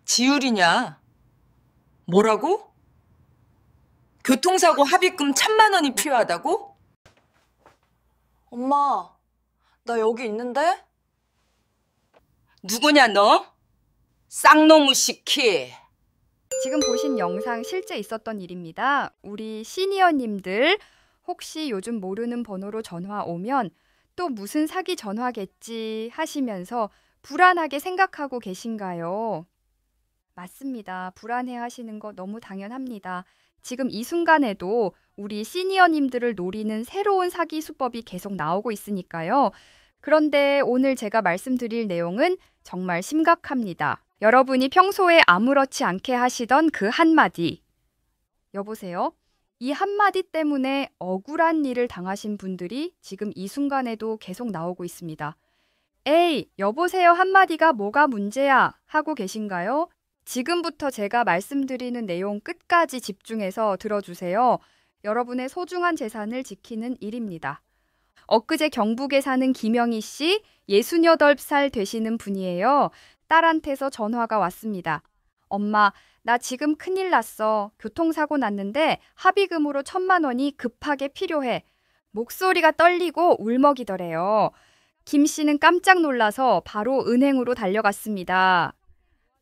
지율이냐? 뭐라고? 교통사고 합의금 1,000만 원이 필요하다고? 엄마, 나 여기 있는데? 누구냐 너? 쌍놈의 시키. 지금 보신 영상 실제 있었던 일입니다. 우리 시니어님들 혹시 요즘 모르는 번호로 전화 오면 또 무슨 사기 전화겠지 하시면서 불안하게 생각하고 계신가요? 맞습니다. 불안해 하시는 거 너무 당연합니다. 지금 이 순간에도 우리 시니어님들을 노리는 새로운 사기 수법이 계속 나오고 있으니까요. 그런데 오늘 제가 말씀드릴 내용은 정말 심각합니다. 여러분이 평소에 아무렇지 않게 하시던 그 한마디. 여보세요? 이 한마디 때문에 억울한 일을 당하신 분들이 지금 이 순간에도 계속 나오고 있습니다. 에이, 여보세요 한마디가 뭐가 문제야? 하고 계신가요? 지금부터 제가 말씀드리는 내용 끝까지 집중해서 들어주세요. 여러분의 소중한 재산을 지키는 일입니다. 엊그제 경북에 사는 김영희 씨, 68살 되시는 분이에요. 딸한테서 전화가 왔습니다. 엄마, 나 지금 큰일 났어. 교통사고 났는데 합의금으로 1,000만 원이 급하게 필요해. 목소리가 떨리고 울먹이더래요. 김 씨는 깜짝 놀라서 바로 은행으로 달려갔습니다.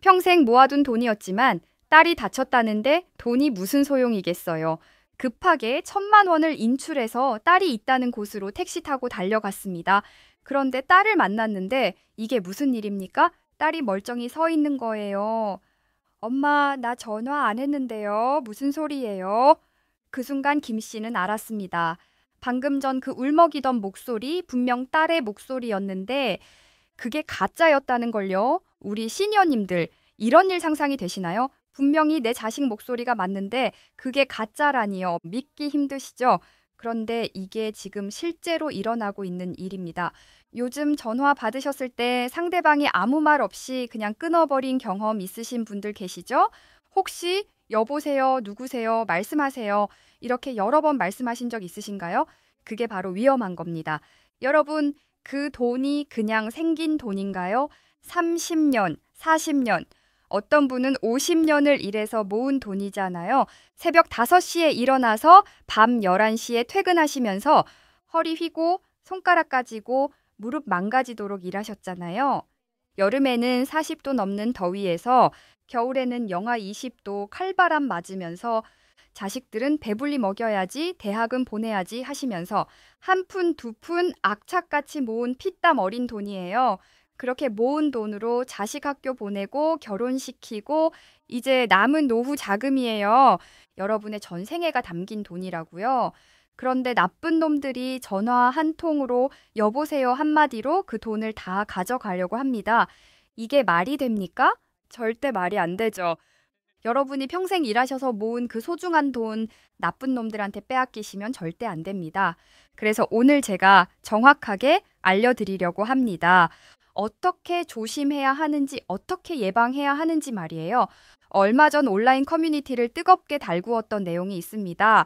평생 모아둔 돈이었지만 딸이 다쳤다는데 돈이 무슨 소용이겠어요. 급하게 1,000만 원을 인출해서 딸이 있다는 곳으로 택시 타고 달려갔습니다. 그런데 딸을 만났는데 이게 무슨 일입니까? 딸이 멀쩡히 서 있는 거예요. 엄마, 나 전화 안 했는데요. 무슨 소리예요? 그 순간 김 씨는 알았습니다. 방금 전 그 울먹이던 목소리 분명 딸의 목소리였는데 그게 가짜였다는 걸요. 우리 시니어님들 이런 일 상상이 되시나요? 분명히 내 자식 목소리가 맞는데 그게 가짜라니요. 믿기 힘드시죠? 그런데 이게 지금 실제로 일어나고 있는 일입니다. 요즘 전화 받으셨을 때 상대방이 아무 말 없이 그냥 끊어버린 경험 있으신 분들 계시죠? 혹시 여보세요, 누구세요, 말씀하세요. 이렇게 여러 번 말씀하신 적 있으신가요? 그게 바로 위험한 겁니다. 여러분, 그 돈이 그냥 생긴 돈인가요? 30년, 40년, 어떤 분은 50년을 일해서 모은 돈이잖아요. 새벽 5시에 일어나서 밤 11시에 퇴근하시면서 허리 휘고 손가락 까지고 무릎 망가지도록 일하셨잖아요. 여름에는 40도 넘는 더위에서 겨울에는 영하 20도 칼바람 맞으면서 자식들은 배불리 먹여야지 대학은 보내야지 하시면서 한 푼, 두 푼 악착같이 모은 피땀 어린 돈이에요. 그렇게 모은 돈으로 자식 학교 보내고 결혼시키고 이제 남은 노후 자금이에요. 여러분의 전생애가 담긴 돈이라고요. 그런데 나쁜 놈들이 전화 한 통으로 여보세요 한마디로 그 돈을 다 가져가려고 합니다. 이게 말이 됩니까? 절대 말이 안 되죠. 여러분이 평생 일하셔서 모은 그 소중한 돈 나쁜 놈들한테 빼앗기시면 절대 안 됩니다. 그래서 오늘 제가 정확하게 알려드리려고 합니다. 어떻게 조심해야 하는지, 어떻게 예방해야 하는지 말이에요. 얼마 전 온라인 커뮤니티를 뜨겁게 달구었던 내용이 있습니다.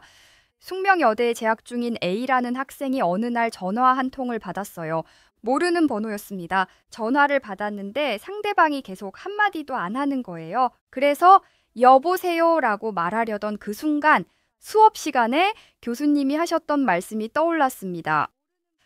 숙명여대에 재학 중인 A라는 학생이 어느 날 전화 한 통을 받았어요. 모르는 번호였습니다. 전화를 받았는데 상대방이 계속 한마디도 안 하는 거예요. 그래서 여보세요라고 말하려던 그 순간 수업 시간에 교수님이 하셨던 말씀이 떠올랐습니다.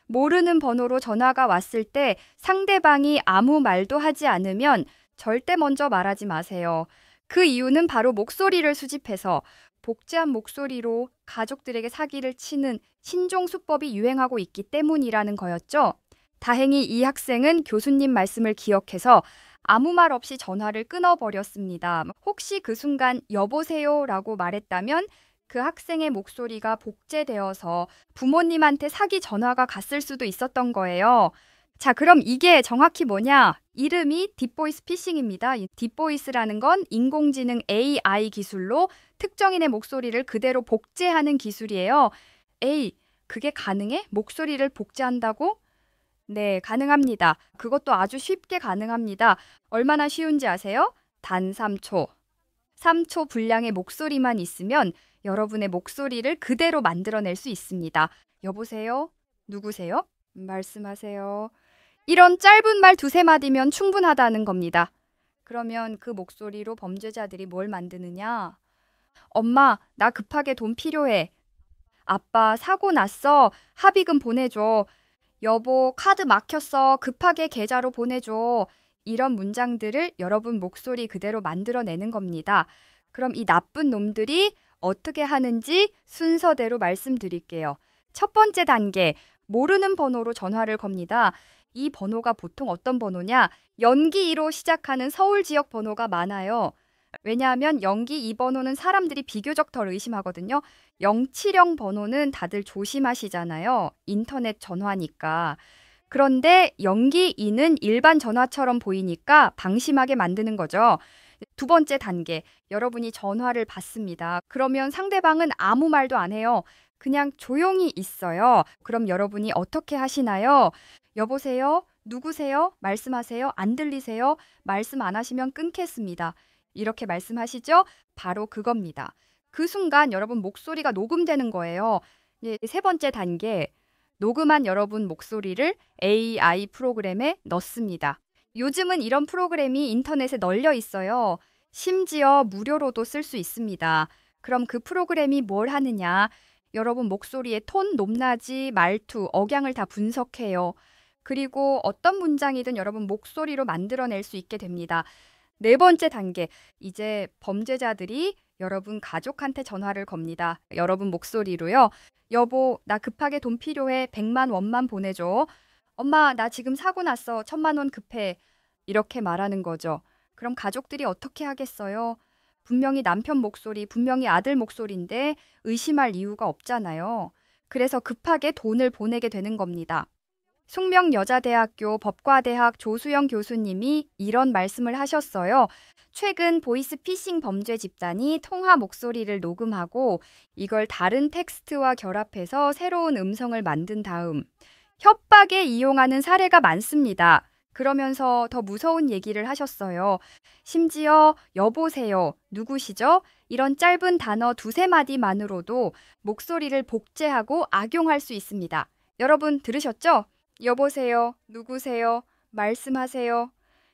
모르는 번호로 전화가 왔을 때 상대방이 아무 말도 하지 않으면 절대 먼저 말하지 마세요. 그 이유는 바로 목소리를 수집해서 복제한 목소리로 가족들에게 사기를 치는 신종 수법이 유행하고 있기 때문이라는 거였죠. 다행히 이 학생은 교수님 말씀을 기억해서 아무 말 없이 전화를 끊어버렸습니다. 혹시 그 순간 여보세요라고 말했다면 그 학생의 목소리가 복제되어서 부모님한테 사기 전화가 갔을 수도 있었던 거예요. 자, 그럼 이게 정확히 뭐냐? 이름이 딥보이스 피싱입니다. 딥보이스라는 건 인공지능 AI 기술로 특정인의 목소리를 그대로 복제하는 기술이에요. 에이, 그게 가능해? 목소리를 복제한다고? 네, 가능합니다. 그것도 아주 쉽게 가능합니다. 얼마나 쉬운지 아세요? 단 3초. 3초 분량의 목소리만 있으면 여러분의 목소리를 그대로 만들어낼 수 있습니다. 여보세요? 누구세요? 말씀하세요. 이런 짧은 말 두세 마디면 충분하다는 겁니다. 그러면 그 목소리로 범죄자들이 뭘 만드느냐? 엄마, 나 급하게 돈 필요해. 아빠, 사고 났어. 합의금 보내줘. 여보, 카드 막혔어. 급하게 계좌로 보내줘. 이런 문장들을 여러분 목소리 그대로 만들어내는 겁니다. 그럼 이 나쁜 놈들이 어떻게 하는지 순서대로 말씀드릴게요. 첫 번째 단계, 모르는 번호로 전화를 겁니다. 이 번호가 보통 어떤 번호냐? 연기 2로 시작하는 서울 지역 번호가 많아요. 왜냐하면 연기 2번호는 사람들이 비교적 덜 의심하거든요. 070 번호는 다들 조심하시잖아요. 인터넷 전화니까. 그런데 연기 2는 일반 전화처럼 보이니까 방심하게 만드는 거죠. 두 번째 단계, 여러분이 전화를 받습니다. 그러면 상대방은 아무 말도 안 해요. 그냥 조용히 있어요. 그럼 여러분이 어떻게 하시나요? 여보세요? 누구세요? 말씀하세요? 안 들리세요? 말씀 안 하시면 끊겠습니다. 이렇게 말씀하시죠? 바로 그겁니다. 그 순간 여러분 목소리가 녹음되는 거예요. 세 번째 단계, 녹음한 여러분 목소리를 AI 프로그램에 넣습니다. 요즘은 이런 프로그램이 인터넷에 널려 있어요. 심지어 무료로도 쓸 수 있습니다. 그럼 그 프로그램이 뭘 하느냐? 여러분 목소리의 톤, 높낮이, 말투, 억양을 다 분석해요. 그리고 어떤 문장이든 여러분 목소리로 만들어낼 수 있게 됩니다. 네 번째 단계, 이제 범죄자들이 여러분 가족한테 전화를 겁니다. 여러분 목소리로요. 여보, 나 급하게 돈 필요해. 100만 원만 보내줘. 엄마, 나 지금 사고 났어. 1000만 원 급해. 이렇게 말하는 거죠. 그럼 가족들이 어떻게 하겠어요? 분명히 남편 목소리, 분명히 아들 목소리인데 의심할 이유가 없잖아요. 그래서 급하게 돈을 보내게 되는 겁니다. 숙명여자대학교 법과대학 조수영 교수님이 이런 말씀을 하셨어요. 최근 보이스피싱 범죄 집단이 통화 목소리를 녹음하고 이걸 다른 텍스트와 결합해서 새로운 음성을 만든 다음 협박에 이용하는 사례가 많습니다. 그러면서 더 무서운 얘기를 하셨어요. 심지어 여보세요, 누구시죠? 이런 짧은 단어 2~3마디만으로도 목소리를 복제하고 악용할 수 있습니다. 여러분 들으셨죠? 여보세요, 누구세요? 말씀하세요.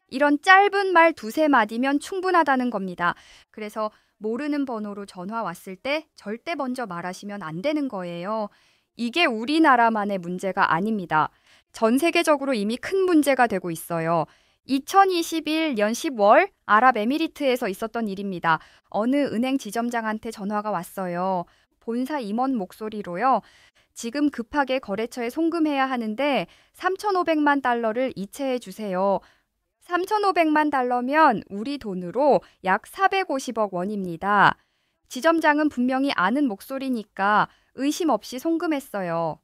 이런 짧은 말 2~3마디면 충분하다는 겁니다. 그래서 모르는 번호로 전화 왔을 때 절대 먼저 말하시면 안 되는 거예요. 이게 우리나라만의 문제가 아닙니다. 전 세계적으로 이미 큰 문제가 되고 있어요. 2021년 10월 아랍에미리트에서 있었던 일입니다. 어느 은행 지점장한테 전화가 왔어요. 본사 임원 목소리로요. 지금 급하게 거래처에 송금해야 하는데 3,500만 달러를 이체해 주세요. 3,500만 달러면 우리 돈으로 약 450억 원입니다. 지점장은 분명히 아는 목소리니까 의심 없이 송금했어요.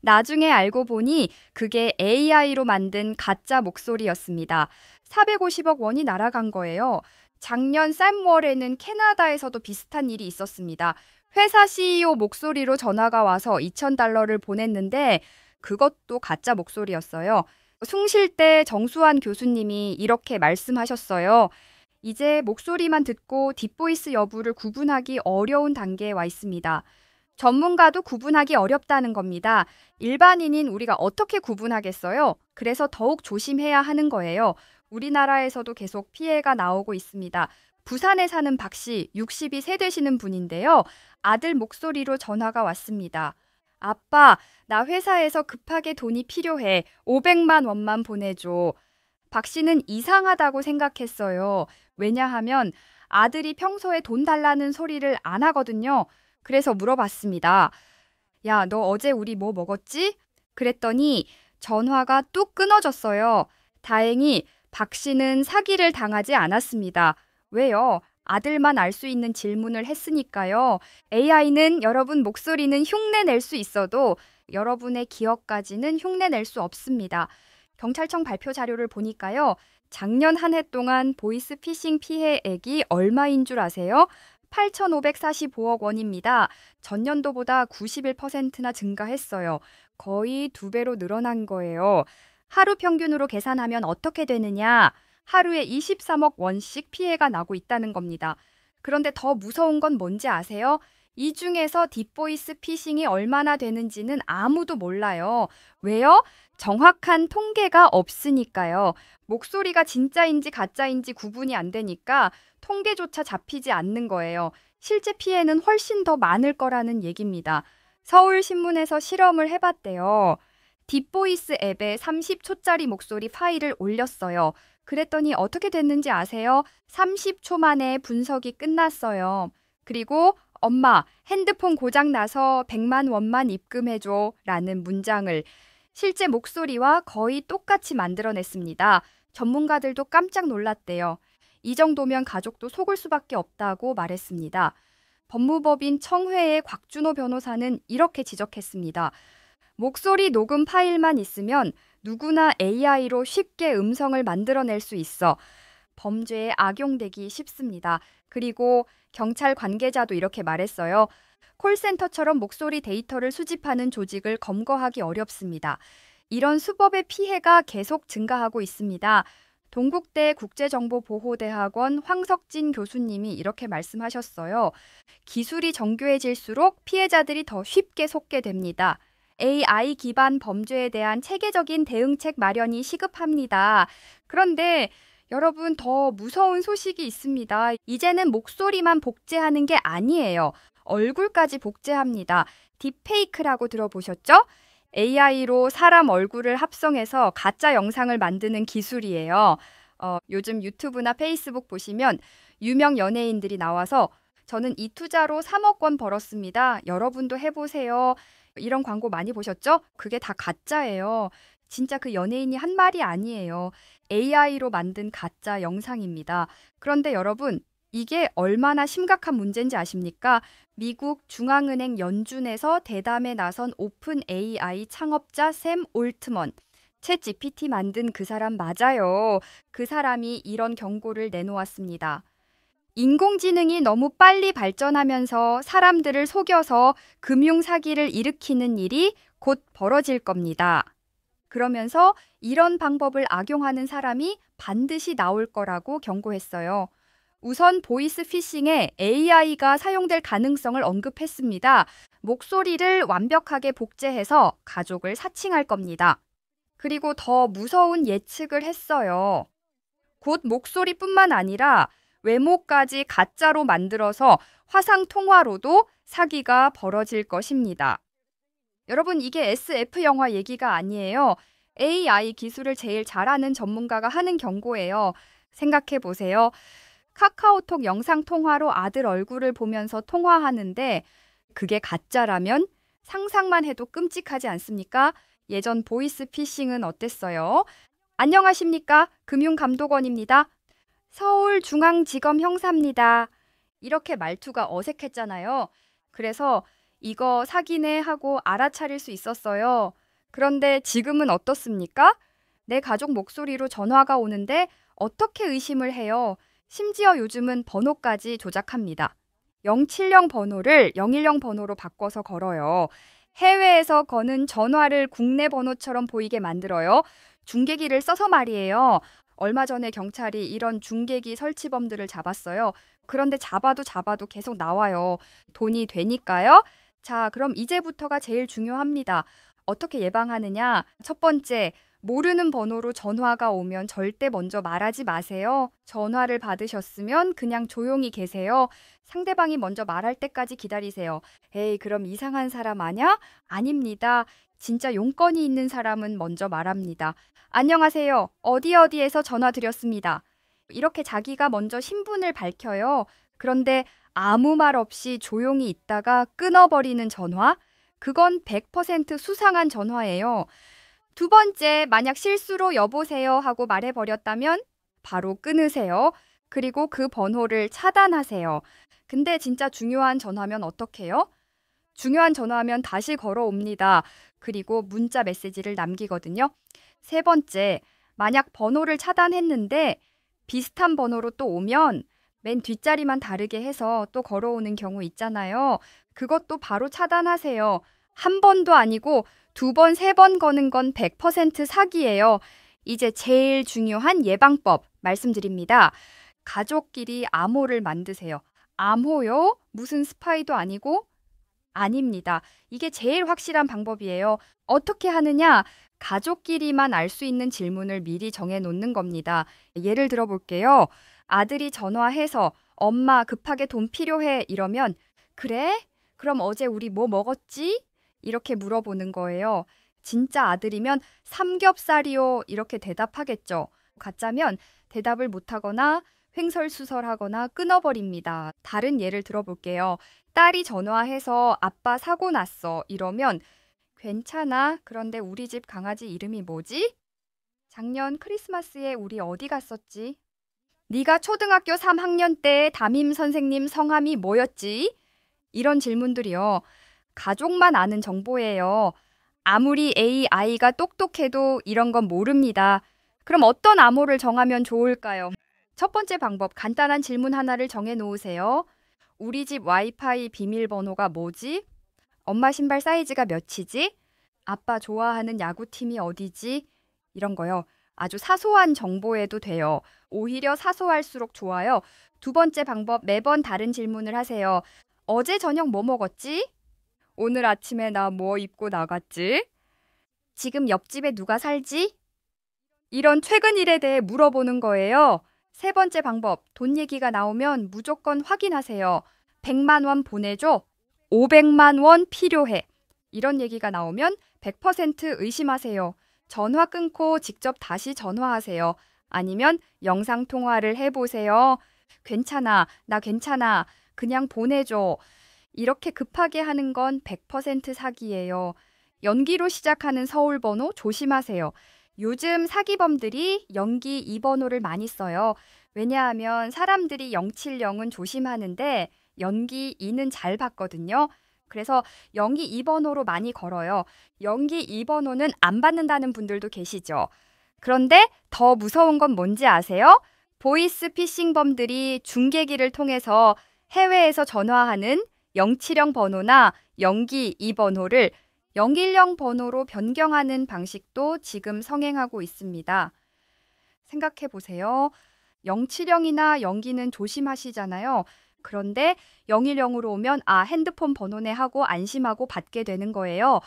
나중에 알고 보니 그게 AI로 만든 가짜 목소리였습니다. 450억 원이 날아간 거예요. 작년 샘월에는 캐나다에서도 비슷한 일이 있었습니다. 회사 CEO 목소리로 전화가 와서 2,000달러를 보냈는데 그것도 가짜 목소리였어요. 숭실대 정수환 교수님이 이렇게 말씀하셨어요. 이제 목소리만 듣고 딥보이스 여부를 구분하기 어려운 단계에 와 있습니다. 전문가도 구분하기 어렵다는 겁니다. 일반인인 우리가 어떻게 구분하겠어요? 그래서 더욱 조심해야 하는 거예요. 우리나라에서도 계속 피해가 나오고 있습니다. 부산에 사는 박 씨, 62세 되시는 분인데요. 아들 목소리로 전화가 왔습니다. 아빠, 나 회사에서 급하게 돈이 필요해. 500만 원만 보내줘. 박 씨는 이상하다고 생각했어요. 왜냐하면 아들이 평소에 돈 달라는 소리를 안 하거든요. 그래서 물어봤습니다. 야, 너 어제 우리 뭐 먹었지? 그랬더니 전화가 뚝 끊어졌어요. 다행히 박 씨는 사기를 당하지 않았습니다. 왜요? 아들만 알 수 있는 질문을 했으니까요. AI는 여러분 목소리는 흉내낼 수 있어도 여러분의 기억까지는 흉내낼 수 없습니다. 경찰청 발표 자료를 보니까요. 작년 한 해 동안 보이스피싱 피해액이 얼마인 줄 아세요? 8,545억 원입니다. 전년도보다 91%나 증가했어요. 거의 2배로 늘어난 거예요. 하루 평균으로 계산하면 어떻게 되느냐? 하루에 23억 원씩 피해가 나고 있다는 겁니다. 그런데 더 무서운 건 뭔지 아세요? 이 중에서 딥보이스 피싱이 얼마나 되는지는 아무도 몰라요. 왜요? 정확한 통계가 없으니까요. 목소리가 진짜인지 가짜인지 구분이 안 되니까 통계조차 잡히지 않는 거예요. 실제 피해는 훨씬 더 많을 거라는 얘기입니다. 서울신문에서 실험을 해봤대요. 딥보이스 앱에 30초짜리 목소리 파일을 올렸어요. 그랬더니 어떻게 됐는지 아세요? 30초 만에 분석이 끝났어요. 그리고 엄마, 핸드폰 고장나서 100만 원만 입금해줘 라는 문장을 실제 목소리와 거의 똑같이 만들어냈습니다. 전문가들도 깜짝 놀랐대요. 이 정도면 가족도 속을 수밖에 없다고 말했습니다. 법무법인 청회의 곽준호 변호사는 이렇게 지적했습니다. 목소리 녹음 파일만 있으면 누구나 AI로 쉽게 음성을 만들어낼 수 있어 범죄에 악용되기 쉽습니다. 그리고 경찰 관계자도 이렇게 말했어요. 콜센터처럼 목소리 데이터를 수집하는 조직을 검거하기 어렵습니다. 이런 수법의 피해가 계속 증가하고 있습니다. 동국대 국제정보보호대학원 황석진 교수님이 이렇게 말씀하셨어요. 기술이 정교해질수록 피해자들이 더 쉽게 속게 됩니다. AI 기반 범죄에 대한 체계적인 대응책 마련이 시급합니다. 그런데 여러분 더 무서운 소식이 있습니다. 이제는 목소리만 복제하는 게 아니에요. 얼굴까지 복제합니다. 딥페이크라고 들어보셨죠? AI로 사람 얼굴을 합성해서 가짜 영상을 만드는 기술이에요. 요즘 유튜브나 페이스북 보시면 유명 연예인들이 나와서 저는 이 투자로 3억 원 벌었습니다. 여러분도 해보세요. 이런 광고 많이 보셨죠? 그게 다 가짜예요. 진짜 그 연예인이 한 말이 아니에요. AI로 만든 가짜 영상입니다. 그런데 여러분, 이게 얼마나 심각한 문제인지 아십니까? 미국 중앙은행 연준에서 대담에 나선 오픈 AI 창업자 샘 올트먼. 챗 GPT 만든 그 사람 맞아요. 그 사람이 이런 경고를 내놓았습니다. 인공지능이 너무 빨리 발전하면서 사람들을 속여서 금융 사기를 일으키는 일이 곧 벌어질 겁니다. 그러면서 이런 방법을 악용하는 사람이 반드시 나올 거라고 경고했어요. 우선 보이스 피싱에 AI가 사용될 가능성을 언급했습니다. 목소리를 완벽하게 복제해서 가족을 사칭할 겁니다. 그리고 더 무서운 예측을 했어요. 곧 목소리뿐만 아니라 외모까지 가짜로 만들어서 화상 통화로도 사기가 벌어질 것입니다. 여러분, 이게 SF 영화 얘기가 아니에요. AI 기술을 제일 잘하는 전문가가 하는 경고예요. 생각해 보세요. 카카오톡 영상통화로 아들 얼굴을 보면서 통화하는데 그게 가짜라면 상상만 해도 끔찍하지 않습니까? 예전 보이스 피싱은 어땠어요? 안녕하십니까? 금융감독원입니다. 서울중앙지검 형사입니다. 이렇게 말투가 어색했잖아요. 그래서 이거 사기네 하고 알아차릴 수 있었어요. 그런데 지금은 어떻습니까? 내 가족 목소리로 전화가 오는데 어떻게 의심을 해요? 심지어 요즘은 번호까지 조작합니다. 070 번호를 010 번호로 바꿔서 걸어요. 해외에서 거는 전화를 국내 번호처럼 보이게 만들어요. 중계기를 써서 말이에요. 얼마 전에 경찰이 이런 중계기 설치범들을 잡았어요. 그런데 잡아도 계속 나와요. 돈이 되니까요. 자, 그럼 이제부터가 제일 중요합니다. 어떻게 예방하느냐? 첫 번째, 모르는 번호로 전화가 오면 절대 먼저 말하지 마세요. 전화를 받으셨으면 그냥 조용히 계세요. 상대방이 먼저 말할 때까지 기다리세요. 에이, 그럼 이상한 사람 아냐? 아닙니다. 진짜 용건이 있는 사람은 먼저 말합니다. 안녕하세요. 어디에서 전화 드렸습니다. 이렇게 자기가 먼저 신분을 밝혀요. 그런데 아무 말 없이 조용히 있다가 끊어버리는 전화? 그건 100% 수상한 전화예요. 두 번째, 만약 실수로 여보세요 하고 말해버렸다면 바로 끊으세요. 그리고 그 번호를 차단하세요. 근데 진짜 중요한 전화면 어떻게 해요? 중요한 전화면 다시 걸어옵니다. 그리고 문자 메시지를 남기거든요. 세 번째, 만약 번호를 차단했는데 비슷한 번호로 또 오면 맨 뒷자리만 다르게 해서 또 걸어오는 경우 있잖아요. 그것도 바로 차단하세요. 한 번도 아니고 2번, 3번 거는 건 100% 사기예요. 이제 제일 중요한 예방법 말씀드립니다. 가족끼리 암호를 만드세요. 암호요? 무슨 스파이도 아니고? 아닙니다. 이게 제일 확실한 방법이에요. 어떻게 하느냐? 가족끼리만 알 수 있는 질문을 미리 정해 놓는 겁니다. 예를 들어 볼게요. 아들이 전화해서 엄마 급하게 돈 필요해 이러면 그래? 그럼 어제 우리 뭐 먹었지? 이렇게 물어보는 거예요. 진짜 아들이면 삼겹살이요 이렇게 대답하겠죠. 가짜면 대답을 못하거나 횡설수설하거나 끊어버립니다. 다른 예를 들어볼게요. 딸이 전화해서 아빠 사고 났어 이러면 괜찮아. 그런데 우리 집 강아지 이름이 뭐지? 작년 크리스마스에 우리 어디 갔었지? 네가 초등학교 3학년 때 담임 선생님 성함이 뭐였지? 이런 질문들이요. 가족만 아는 정보예요. 아무리 AI가 똑똑해도 이런 건 모릅니다. 그럼 어떤 암호를 정하면 좋을까요? 첫 번째 방법, 간단한 질문 하나를 정해 놓으세요. 우리 집 와이파이 비밀번호가 뭐지? 엄마 신발 사이즈가 몇이지? 아빠 좋아하는 야구팀이 어디지? 이런 거요. 아주 사소한 정보에도 돼요. 오히려 사소할수록 좋아요. 두 번째 방법, 매번 다른 질문을 하세요. 어제 저녁 뭐 먹었지? 오늘 아침에 나 뭐 입고 나갔지? 지금 옆집에 누가 살지? 이런 최근 일에 대해 물어보는 거예요. 세 번째 방법, 돈 얘기가 나오면 무조건 확인하세요. 100만 원 보내줘. 500만 원 필요해. 이런 얘기가 나오면 100% 의심하세요. 전화 끊고 직접 다시 전화하세요. 아니면 영상통화를 해보세요. 괜찮아, 나 괜찮아. 그냥 보내줘. 이렇게 급하게 하는 건 100% 사기예요. 연기로 시작하는 서울 번호 조심하세요. 요즘 사기범들이 연기 2번호를 많이 써요. 왜냐하면 사람들이 070은 조심하는데 연기 2는 잘 받거든요. 그래서 연기 2번호로 많이 걸어요. 연기 2번호는 안 받는다는 분들도 계시죠. 그런데 더 무서운 건 뭔지 아세요? 보이스 피싱범들이 중계기를 통해서 해외에서 전화하는 070 번호나 연기 2번호를 010 번호로 변경하는 방식도 지금 성행하고 있습니다. 생각해 보세요. 070이나 연기는 조심하시잖아요. 그런데 010으로 오면 핸드폰 번호네 하고 안심하고 받게 되는 거예요.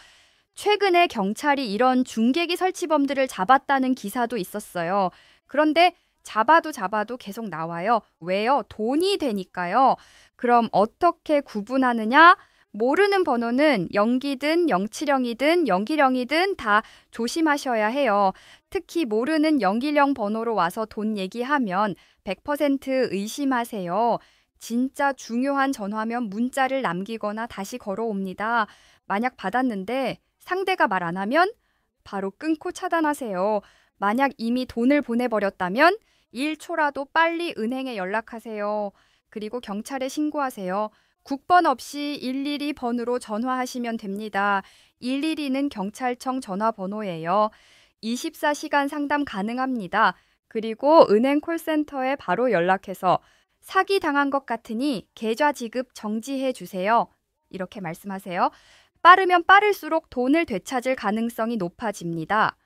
최근에 경찰이 이런 중계기 설치범들을 잡았다는 기사도 있었어요. 그런데 잡아도 계속 나와요. 왜요? 돈이 되니까요. 그럼 어떻게 구분하느냐? 모르는 번호는 연기든 070이든 010이든 다 조심하셔야 해요. 특히 모르는 010 번호로 와서 돈 얘기하면 100% 의심하세요. 진짜 중요한 전화면 문자를 남기거나 다시 걸어옵니다. 만약 받았는데 상대가 말 안 하면 바로 끊고 차단하세요. 만약 이미 돈을 보내버렸다면 1초라도 빨리 은행에 연락하세요. 그리고 경찰에 신고하세요. 국번 없이 112 번호로 전화하시면 됩니다. 112는 경찰청 전화번호예요. 24시간 상담 가능합니다. 그리고 은행 콜센터에 바로 연락해서 사기 당한 것 같으니 계좌 지급 정지해 주세요. 이렇게 말씀하세요. 빠르면 빠를수록 돈을 되찾을 가능성이 높아집니다.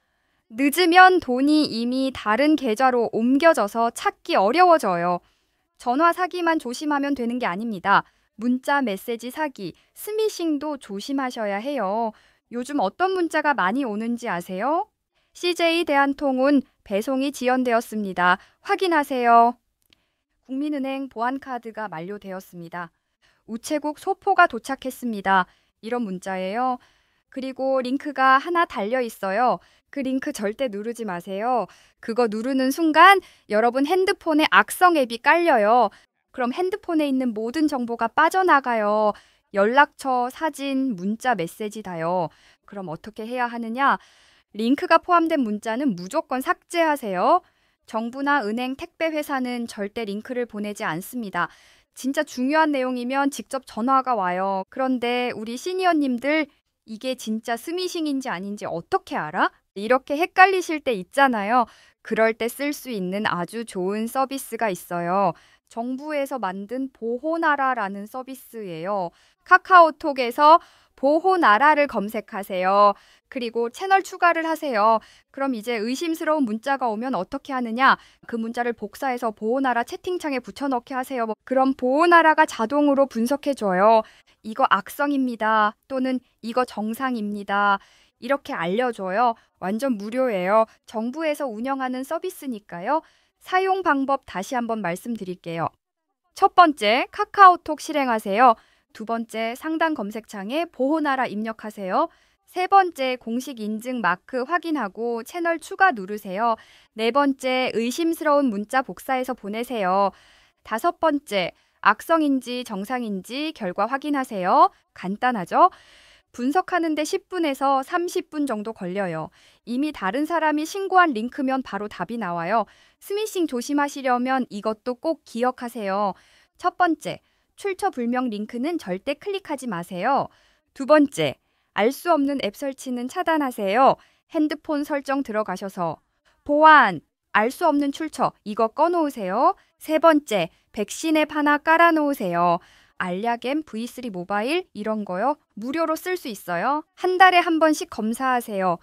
늦으면 돈이 이미 다른 계좌로 옮겨져서 찾기 어려워져요. 전화 사기만 조심하면 되는 게 아닙니다. 문자 메시지 사기, 스미싱도 조심하셔야 해요. 요즘 어떤 문자가 많이 오는지 아세요? CJ 대한통운 배송이 지연되었습니다. 확인하세요. 국민은행 보안카드가 만료되었습니다. 우체국 소포가 도착했습니다. 이런 문자예요. 그리고 링크가 하나 달려 있어요. 그 링크 절대 누르지 마세요. 그거 누르는 순간 여러분 핸드폰에 악성 앱이 깔려요. 그럼 핸드폰에 있는 모든 정보가 빠져나가요. 연락처, 사진, 문자, 메시지 다요. 그럼 어떻게 해야 하느냐? 링크가 포함된 문자는 무조건 삭제하세요. 정부나 은행, 택배 회사는 절대 링크를 보내지 않습니다. 진짜 중요한 내용이면 직접 전화가 와요. 그런데 우리 시니어님들 이게 진짜 스미싱인지 아닌지 어떻게 알아? 이렇게 헷갈리실 때 있잖아요. 그럴 때 쓸 수 있는 아주 좋은 서비스가 있어요. 정부에서 만든 보호나라라는 서비스예요. 카카오톡에서 보호나라를 검색하세요. 그리고 채널 추가를 하세요. 그럼 이제 의심스러운 문자가 오면 어떻게 하느냐? 그 문자를 복사해서 보호나라 채팅창에 붙여넣게 하세요. 그럼 보호나라가 자동으로 분석해줘요. 이거 악성입니다. 또는 이거 정상입니다. 이렇게 알려줘요. 완전 무료예요. 정부에서 운영하는 서비스니까요. 사용 방법 다시 한번 말씀드릴게요. 첫 번째, 카카오톡 실행하세요. 두 번째, 상단 검색창에 보호나라 입력하세요. 세 번째, 공식 인증 마크 확인하고 채널 추가 누르세요. 네 번째, 의심스러운 문자 복사해서 보내세요. 다섯 번째, 악성인지 정상인지 결과 확인하세요. 간단하죠? 분석하는데 10분에서 30분 정도 걸려요. 이미 다른 사람이 신고한 링크면 바로 답이 나와요. 스미싱 조심하시려면 이것도 꼭 기억하세요. 첫 번째, 출처 불명 링크는 절대 클릭하지 마세요. 두 번째, 알 수 없는 앱 설치는 차단하세요. 핸드폰 설정 들어가셔서 보안, 알 수 없는 출처 이거 꺼놓으세요. 세 번째, 백신 앱 하나 깔아놓으세요. 알약엠, V3 모바일 이런 거요. 무료로 쓸 수 있어요. 한 달에 한 번씩 검사하세요.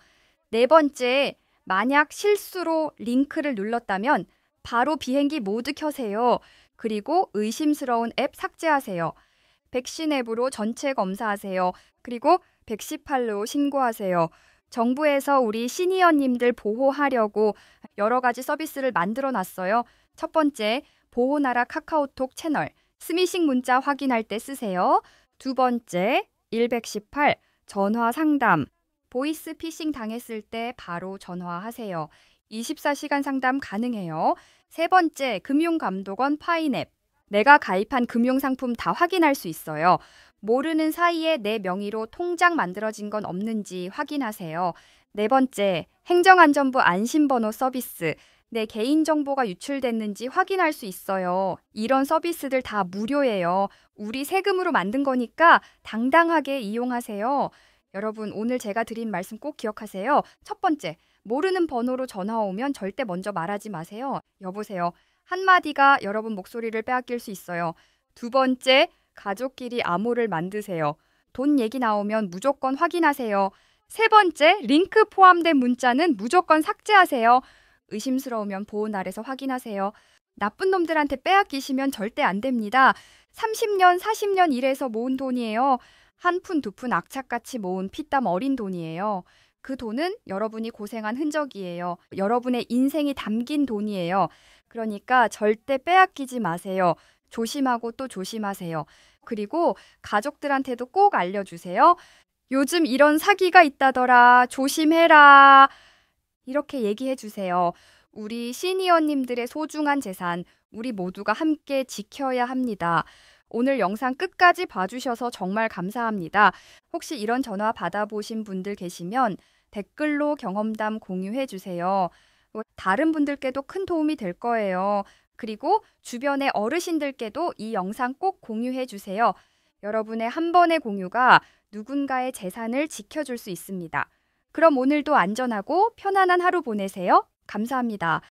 네 번째, 만약 실수로 링크를 눌렀다면 바로 비행기 모드 켜세요. 그리고 의심스러운 앱 삭제하세요. 백신 앱으로 전체 검사하세요. 그리고 118로 신고하세요. 정부에서 우리 시니어님들 보호하려고 여러 가지 서비스를 만들어 놨어요. 첫 번째, 보호나라 카카오톡 채널. 스미싱 문자 확인할 때 쓰세요. 두 번째, 1118 전화 상담. 보이스 피싱 당했을 때 바로 전화하세요. 24시간 상담 가능해요. 세 번째, 금융감독원 파인앱. 내가 가입한 금융상품 다 확인할 수 있어요. 모르는 사이에 내 명의로 통장 만들어진 건 없는지 확인하세요. 네 번째, 행정안전부 안심번호 서비스. 내 개인정보가 유출됐는지 확인할 수 있어요. 이런 서비스들 다 무료예요. 우리 세금으로 만든 거니까 당당하게 이용하세요. 여러분, 오늘 제가 드린 말씀 꼭 기억하세요. 첫 번째, 모르는 번호로 전화 오면 절대 먼저 말하지 마세요. 여보세요. 한마디가 여러분 목소리를 빼앗길 수 있어요. 두 번째, 가족끼리 암호를 만드세요. 돈 얘기 나오면 무조건 확인하세요. 세 번째, 링크 포함된 문자는 무조건 삭제하세요. 의심스러우면 보호날에서 확인하세요. 나쁜 놈들한테 빼앗기시면 절대 안 됩니다. 30년, 40년 일해서 모은 돈이에요. 한 푼, 두 푼 악착같이 모은 피땀 어린 돈이에요. 그 돈은 여러분이 고생한 흔적이에요. 여러분의 인생이 담긴 돈이에요. 그러니까 절대 빼앗기지 마세요. 조심하고 또 조심하세요. 그리고 가족들한테도 꼭 알려주세요. 요즘 이런 사기가 있다더라. 조심해라. 이렇게 얘기해 주세요. 우리 시니어님들의 소중한 재산, 우리 모두가 함께 지켜야 합니다. 오늘 영상 끝까지 봐주셔서 정말 감사합니다. 혹시 이런 전화 받아보신 분들 계시면 댓글로 경험담 공유해 주세요. 다른 분들께도 큰 도움이 될 거예요. 그리고 주변의 어르신들께도 이 영상 꼭 공유해 주세요. 여러분의 한 번의 공유가 누군가의 재산을 지켜줄 수 있습니다. 그럼 오늘도 안전하고 편안한 하루 보내세요. 감사합니다.